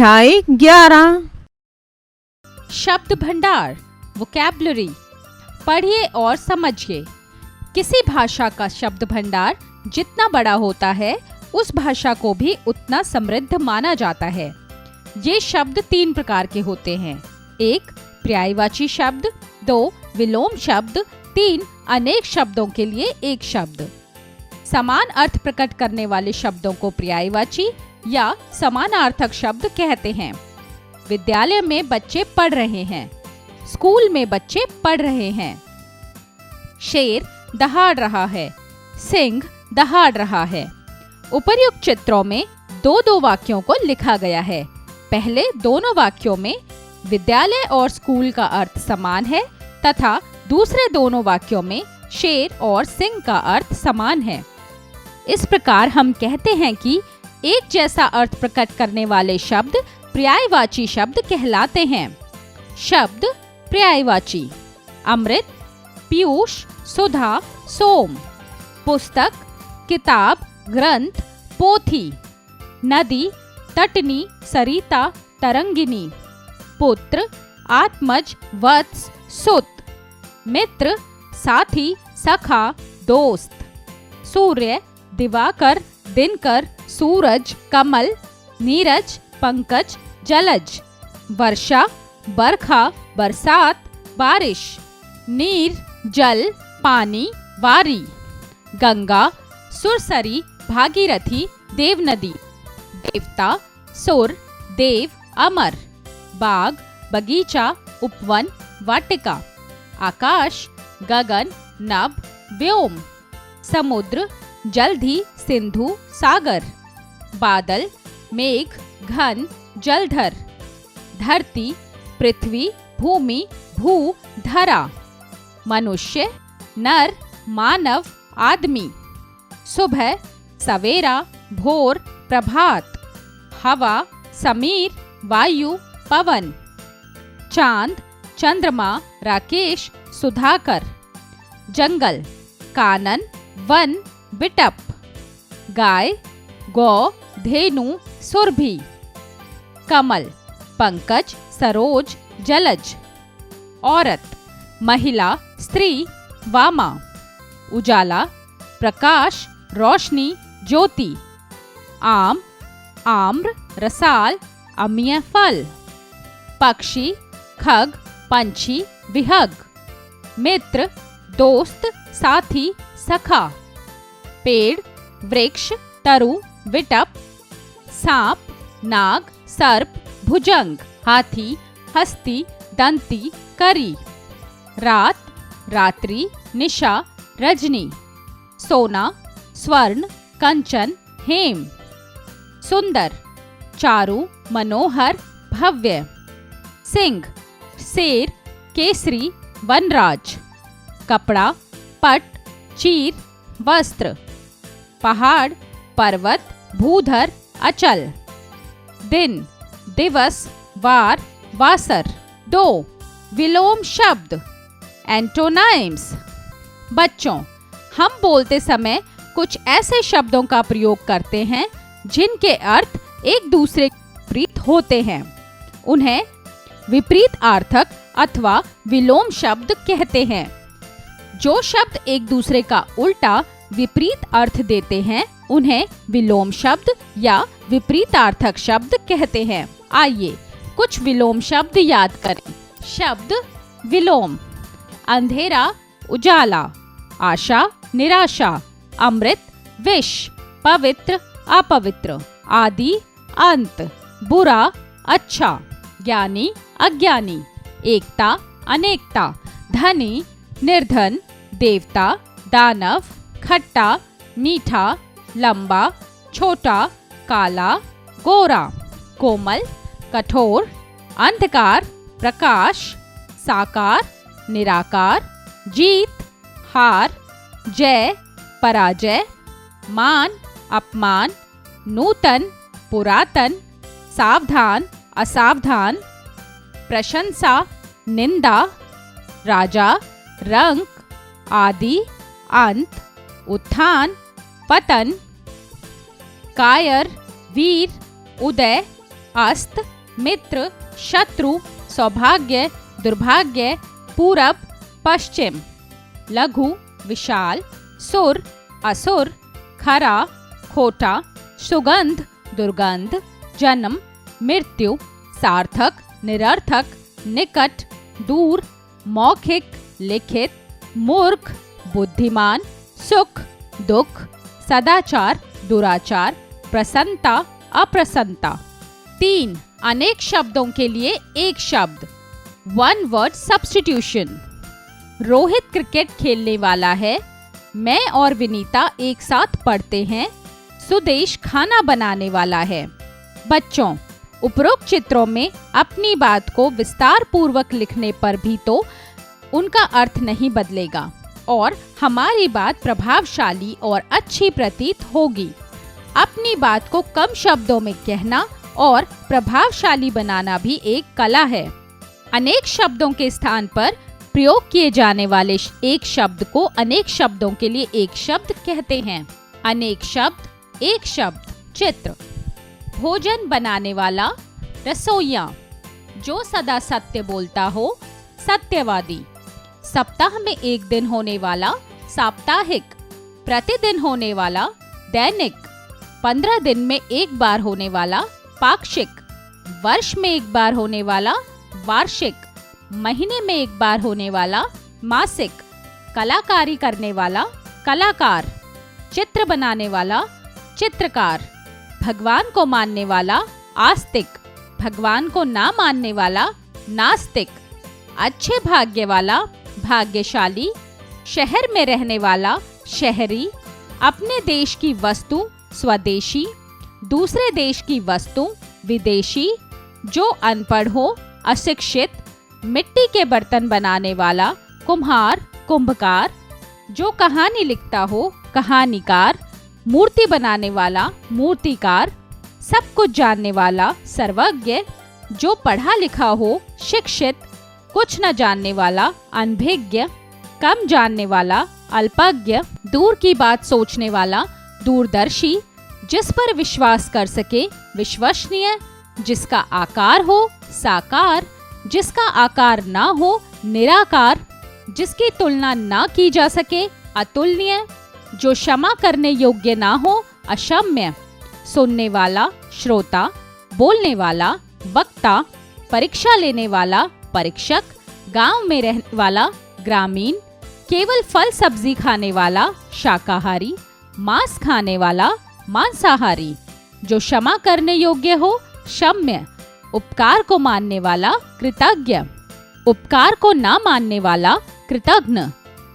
अध्याय 11। शब्द भंडार, वोकैबुलरी। पढ़िए और समझिए। किसी भाषा का शब्द भंडार जितना बड़ा होता है, उस भाषा को भी उतना समृद्ध माना जाता है। ये शब्द 3 प्रकार के होते हैं। 1 पर्यायवाची शब्द, 2 विलोम शब्द, 3 अनेक शब्दों के लिए एक शब्द। समान अर्थ प्रकट करने वाले शब्दों को पर्यायवाची या समानार्थक शब्द कहते हैं। विद्यालय में बच्चे पढ़ रहे हैं, स्कूल में बच्चे पढ़ रहे हैं। शेर दहाड़ रहा है, सिंह दहाड़ रहा है। उपर्युक्त चित्रों में 2-2 वाक्यों को लिखा गया है। पहले दोनों वाक्यों में विद्यालय और स्कूल का अर्थ समान है तथा दूसरे दोनों वाक्यों में शेर और सिंह का अर्थ समान है। इस प्रकार हम कहते हैं कि एक जैसा अर्थ प्रकट करने वाले शब्द पर्यायवाची शब्द कहलाते हैं। शब्द पर्यायवाची: अमृत, पीयूष, सुधा, सोम। पुस्तक, किताब, ग्रंथ, पोथी। नदी, तटनी, सरिता, तरंगिनी। पुत्र, आत्मज, वत्स, सुत। मित्र, साथी, सखा, दोस्त। सूर्य, दिवाकर, दिनकर, सूरज, कमल, नीरज, पंकज, जलज। वर्षा, बरखा, बरसात, बारिश। नीर, जल, पानी, वारी। गंगा, सुरसरी, भागीरथी, देवनदी। देवता, सुर, देव, अमर। बाग, बगीचा, उपवन, वाटिका। आकाश, गगन, नभ, व्योम। समुद्र, जलधि, सिंधु, सागर। बादल, मेघ, घन, जलधर। धरती, पृथ्वी, भूमि, भू, धरा। मनुष्य, नर, मानव, आदमी। सुबह, सवेरा, भोर, प्रभात। हवा, समीर, वायु, पवन। चांद, चंद्रमा, राकेश, सुधाकर। जंगल, कानन, वन, बिटप। गाय, गौ, धेनु, सुरभि। कमल, पंकज, सरोज, जलज। औरत, महिला, स्त्री, वामा। उजाला, प्रकाश, रोशनी, ज्योति। आम, आम्र, रसाल, अम्लीय फल। पक्षी, खग, पंछी, विहग। मित्र, दोस्त, साथी, सखा। पेड़, वृक्ष, तरु, विटप। सांप, नाग, सर्प, भुजंग, हाथी, हस्ती, दंती, करी। रात, रात्रि, निशा, रजनी। सोना, स्वर्ण, कंचन, हेम। सुंदर, चारु, मनोहर, भव्य। सिंह, शेर, केसरी, वनराज। कपड़ा, पट, चीर, वस्त्र। पहाड़, पर्वत, भूधर, अचल। दिन, दिवस, वार, वासर। 2 विलोम शब्द, एंटोनाइम्स। बच्चों, हम बोलते समय कुछ ऐसे शब्दों का प्रयोग करते हैं जिनके अर्थ एक दूसरे के विपरीत होते हैं। उन्हें विपरीतार्थक अथवा विलोम शब्द कहते हैं। जो शब्द एक दूसरे का उल्टा विपरीत अर्थ देते हैं, उन्हें विलोम शब्द या विपरीतार्थक शब्द कहते हैं। आइए कुछ विलोम शब्द याद करें। शब्द विलोम: अंधेरा, उजाला। आशा, निराशा। अमृत, विष। पवित्र, अपवित्र। आदि, अंत। बुरा, अच्छा। ज्ञानी, अज्ञानी। एकता, अनेकता। धनी, निर्धन। देवता, दानव। खट्टा, मीठा। लंबा, छोटा। काला, गोरा। कोमल, कठोर। अंधकार, प्रकाश। साकार, निराकार। जीत, हार। जय, पराजय। मान, अपमान। नूतन, पुरातन। सावधान, असावधान। प्रशंसा, निंदा। राजा, रंक। आदि, अंत। उत्थान, पतन। कायर, वीर। उदय, अस्त, मित्र, शत्रु, सौभाग्य, दुर्भाग्य, पूरब, पश्चिम। लघु, विशाल, सुर, असुर, खरा, खोटा, सुगंध, दुर्गंध, जन्म, मृत्यु, सार्थक, निरर्थक, निकट, दूर, मौखिक, लिखित, मूर्ख, बुद्धिमान, सुख, दुख, सदाचार, दुराचार, प्रसन्नता, अप्रसन्नता। 3. अनेक शब्दों के लिए एक शब्द, one word substitution. Rohit cricket खेलने वाला है। मैं और विनीता एक साथ पढ़ते हैं। सुदेश खाना बनाने वाला है। बच्चों, उपरोक्त चित्रों में अपनी बात को विस्तार पूर्वक लिखने पर भी तो उनका अर्थ नहीं बदलेगा और हमारी बात प्रभावशाली और अच्छी प्रतीत होगी। अपनी बात को कम शब्दों में कहना और प्रभावशाली बनाना भी एक कला है। अनेक शब्दों के स्थान पर प्रयोग किए जाने वाले एक शब्द को अनेक शब्दों के लिए एक शब्द कहते हैं। अनेक शब्द, एक शब्द। चित्र, भोजन बनाने वाला, रसोइया। जो सदा सत्य बोलता हो, सत्यवादी। सप्ताह में एक दिन होने वाला, साप्ताहिक। प्रतिदिन होने वाला, दैनिक। 15 दिन में एक बार होने वाला, पाक्षिक। वर्ष में एक बार होने वाला, वार्षिक। महीने में एक बार होने वाला, मासिक। कलाकारी करने वाला, कलाकार। चित्र बनाने वाला, चित्रकार। भगवान को मानने वाला, आस्तिक। भगवान को ना मानने वाला, नास्तिक। अच्छे भाग्य वाला, भाग्यशाली। शहर में रहने वाला, शहरी। अपने देश की वस्तु, स्वदेशी। दूसरे देश की वस्तु, विदेशी। जो अनपढ़ हो, अशिक्षित। मिट्टी के बर्तन बनाने वाला, कुम्हार, कुंभकार। जो कहानी लिखता हो, कहानीकार। मूर्ति बनाने वाला, मूर्तिकार। सब कुछ जानने वाला, सर्वज्ञ। जो पढ़ा लिखा हो, शिक्षित। कुछ न जानने वाला, अनभिज्ञ। कम जानने वाला, अल्पज्ञ। दूर की बात सोचने वाला, दूरदर्शी। जिस पर विश्वास कर सके, विश्वसनीय। जिसका आकार हो, साकार। जिसका आकार ना हो, निराकार। जिसकी तुलना ना की जा सके, अतुलनीय। जो क्षमा करने योग्य ना हो, अक्षम्य। सुनने वाला, श्रोता। बोलने वाला, वक्ता। परीक्षा लेने वाला, परीक्षक। गांव में रहने वाला, ग्रामीण। केवल फल सब्जी खाने वाला, शाकाहारी। मांस खाने वाला, मांसाहारी। जो क्षमा करने योग्य हो, क्षम्य। उपकार को मानने वाला, कृतज्ञ। उपकार को ना मानने वाला, कृतघ्न।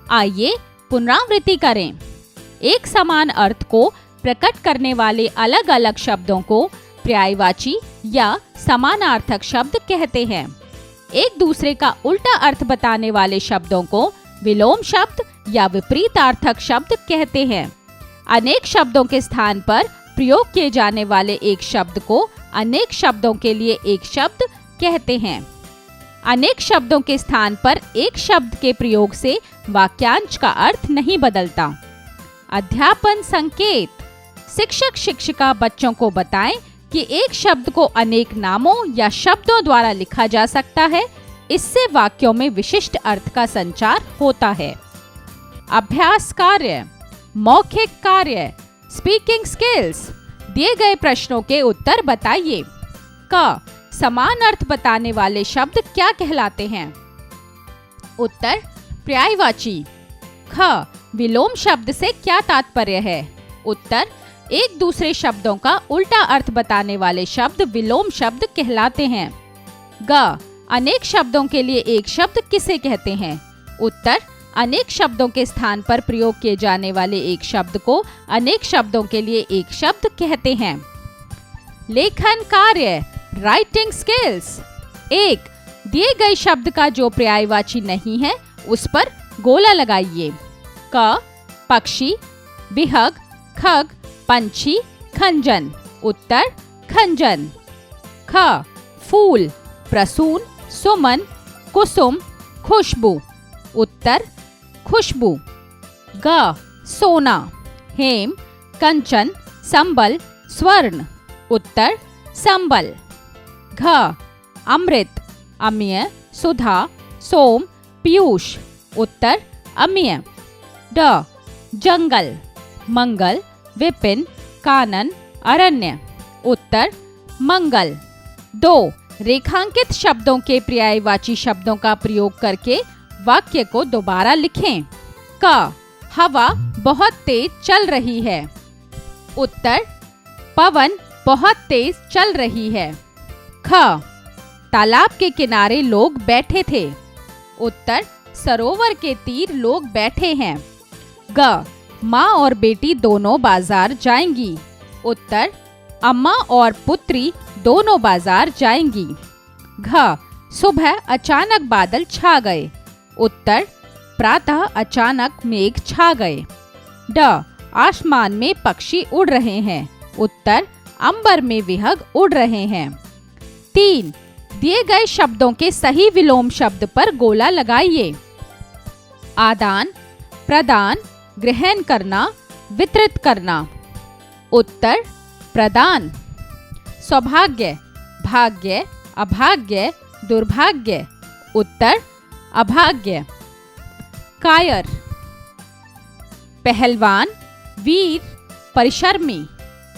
आइए पुनरावृत्ति करें। एक समान अर्थ को प्रकट करने वाले अलग अलग शब्दों को पर्यायवाची या समानार्थक शब्द कहते हैं। एक दूसरे का उल्टा अर्थ बताने वाले शब्दों को विलोम शब्द या विपरीतार्थक शब्द कहते हैं। अनेक शब्दों के स्थान पर प्रयोग किए जाने वाले एक शब्द को अनेक शब्दों के लिए एक शब्द कहते हैं। अनेक शब्दों के स्थान पर एक शब्द के प्रयोग से वाक्यांश का अर्थ नहीं बदलता। अध्यापन संकेत। शिक्षक शिक्षिका बच्चों को बताएं कि एक शब्द को अनेक नामों या शब्दों द्वारा लिखा जा सकता है। इससे वाक्यों में विशिष्ट अर्थ का संचार होता है। अभ्यास कार्य, मौखिक कार्य, स्पीकिंग स्किल्स। दिए गए प्रश्नों के उत्तर बताइए। क, समान अर्थ बताने वाले शब्द क्या कहलाते हैं? उत्तर, पर्यायवाची। ख, विलोम शब्द से क्या तात्पर्य है? उत्तर, एक दूसरे शब्दों का उल्टा अर्थ बताने वाले शब्द विलोम शब्द कहलाते हैं। ग, अनेक शब्दों के लिए एक शब्द किसे कहते हैं? उत्तर, अनेक शब्दों के स्थान पर प्रयोग किए जाने वाले एक शब्द को अनेक शब्दों के लिए एक शब्द कहते हैं। लेखन कार्य, राइटिंग स्किल्स। एक, दिए गए शब्द का जो पर्यायवाची नहीं है उस पर गोला लगाइए। क, पक्षी, विहग, खग, पंछी, खंजन। उत्तर, खंजन। ख, फूल, प्रसून, सुमन, कुसुम, खुशबू। उत्तर, खुशबू। ग, सोना, हेम, कंचन, संबल, स्वर्ण। उत्तर, संबल। घ अमृत, अम्य, सुधा, सोम, पीयूष। उत्तर अम्य। ड जंगल, मंगल, विपिन, कानन, अरण्य। उत्तर मंगल। 2 रेखांकित शब्दों के पर्यायवाची शब्दों का प्रयोग करके वाक्य को दोबारा लिखें। क हवा बहुत तेज चल रही है। उत्तर पवन बहुत तेज चल रही है। ख तालाब के किनारे लोग बैठे थे। उत्तर सरोवर के तीर लोग बैठे हैं। ग माँ और बेटी दोनों बाजार जाएंगी। उत्तर अम्मा और पुत्री दोनों बाजार जाएंगी। घ सुबह अचानक बादल छा गए। उत्तर प्रातः अचानक मेघ छा गए। ड आसमान में पक्षी उड़ रहे हैं। उत्तर अंबर में विहंग उड़ रहे हैं। 3 दिए गए शब्दों के सही विलोम शब्द पर गोला लगाइए। आदान, प्रदान, ग्रहण करना, वितरित करना। उत्तर प्रदान। सौभाग्य, भाग्य, अभाग्य, दुर्भाग्य। उत्तर अभाग्य। कायर, पहलवान, वीर, परिश्रमी।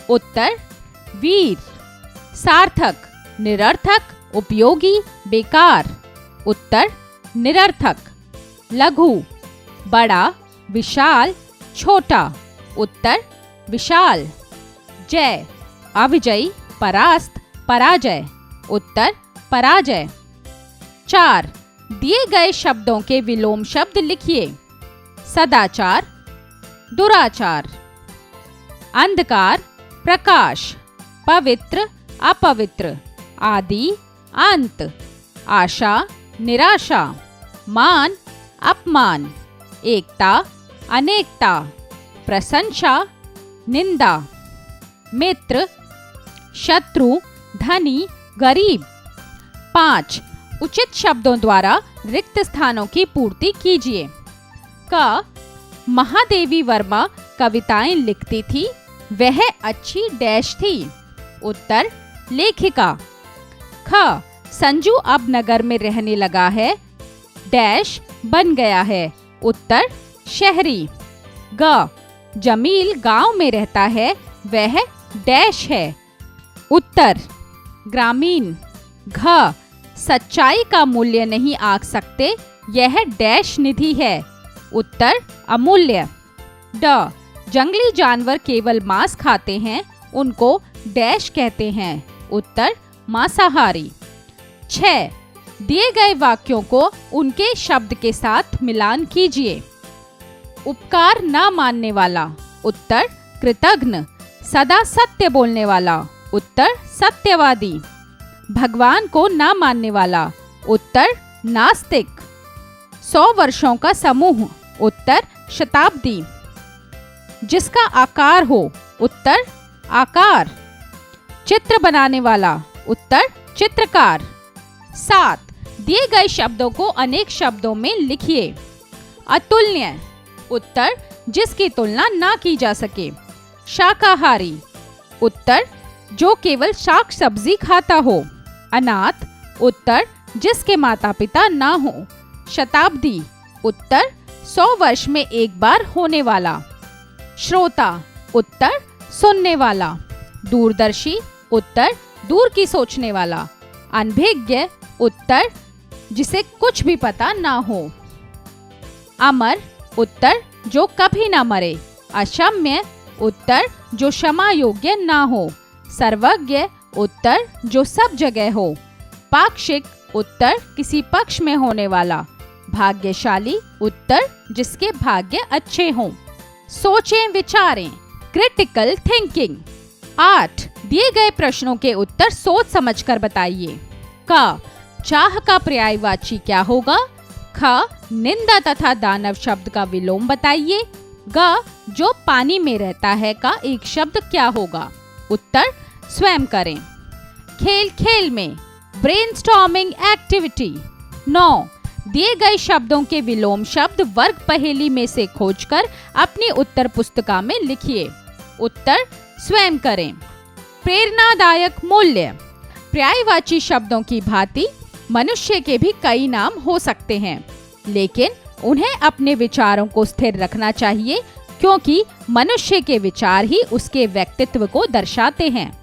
उत्तर वीर। सार्थक, निरर्थक, उपयोगी, बेकार। उत्तर निरर्थक। लघु, बड़ा, विशाल, छोटा। उत्तर विशाल। जय, अविजयी, परास्त, पराजय। उत्तर पराजय। 4 दिए गए शब्दों के विलोम शब्द लिखिए। सदाचार, दुराचार। अंधकार, प्रकाश। पवित्र, अपवित्र। आदि, अंत। आशा, निराशा। मान, अपमान। एकता, अनेकता। प्रशंसा, निंदा। मित्र, शत्रु, धनी, गरीब। 5 उचित शब्दों द्वारा रिक्त स्थानों की पूर्ति कीजिए। क महादेवी वर्मा कविताएं लिखती थी, वह अच्छी डैश थी। उत्तर लेखिका। ख संजू अब नगर में रहने लगा है, डैश बन गया है। उत्तर शहरी। ग जमील गांव में रहता है, वह डैश है। उत्तर ग्रामीण। घ सच्चाई का मूल्य नहीं आंक सकते, यह डैश निधि है। उत्तर अमूल्य। ड जंगली जानवर केवल मांस खाते हैं, उनको डैश कहते हैं। उत्तर मांसाहारी। 6 दिए गए वाक्यों को उनके शब्द के साथ मिलान कीजिए। उपकार न मानने वाला। उत्तर कृतघ्न। सदा सत्य बोलने वाला। उत्तर सत्यवादी। भगवान को न मानने वाला। उत्तर नास्तिक। 100 वर्षों का समूह। उत्तर शताब्दी। जिसका आकार हो। उत्तर आकार। चित्र बनाने वाला। उत्तर चित्रकार। 7 दिए गए शब्दों को अनेक शब्दों में लिखिए। अतुल्य। उत्तर जिसकी तुलना ना की जा सके। शाकाहारी। उत्तर जो केवल शाक सब्जी खाता हो। अनाथ। उत्तर जिसके माता पिता ना हो। शताब्दी। उत्तर 100 वर्ष में एक बार होने वाला। श्रोता। उत्तर सुनने वाला। दूरदर्शी। उत्तर दूर की सोचने वाला। अनभिज्ञ। उत्तर जिसे कुछ भी पता ना हो। अमर। उत्तर जो कभी ना मरे। अक्षम्य। उत्तर जो क्षमा योग्य ना हो। सर्वज्ञ। उत्तर जो सब जगह हो। पाक्षिक। उत्तर किसी पक्ष में होने वाला। भाग्यशाली। उत्तर जिसके भाग्य अच्छे हों। सोचें विचारें। Critical thinking. 8 दिए गए प्रश्नों के उत्तर सोच समझकर बताइए। क चाह का पर्यायवाची क्या होगा। ख निंदा तथा दानव शब्द का विलोम बताइए। ग जो पानी में रहता है का एक शब्द क्या होगा। उत्तर स्वयं करें। खेल खेल में। Brainstorming activity. 9 दिए गए शब्दों के विलोम शब्द वर्ग पहेली में से खोजकर अपनी उत्तर पुस्तिका में लिखिए। उत्तर स्वयं करें। प्रेरणादायक मूल्य। पर्यायवाची शब्दों की भांति मनुष्य के भी कई नाम हो सकते हैं, लेकिन उन्हें अपने विचारों को स्थिर रखना चाहिए, क्योंकि मनुष्य के विचार ही उसके व्यक्तित्व को दर्शाते हैं।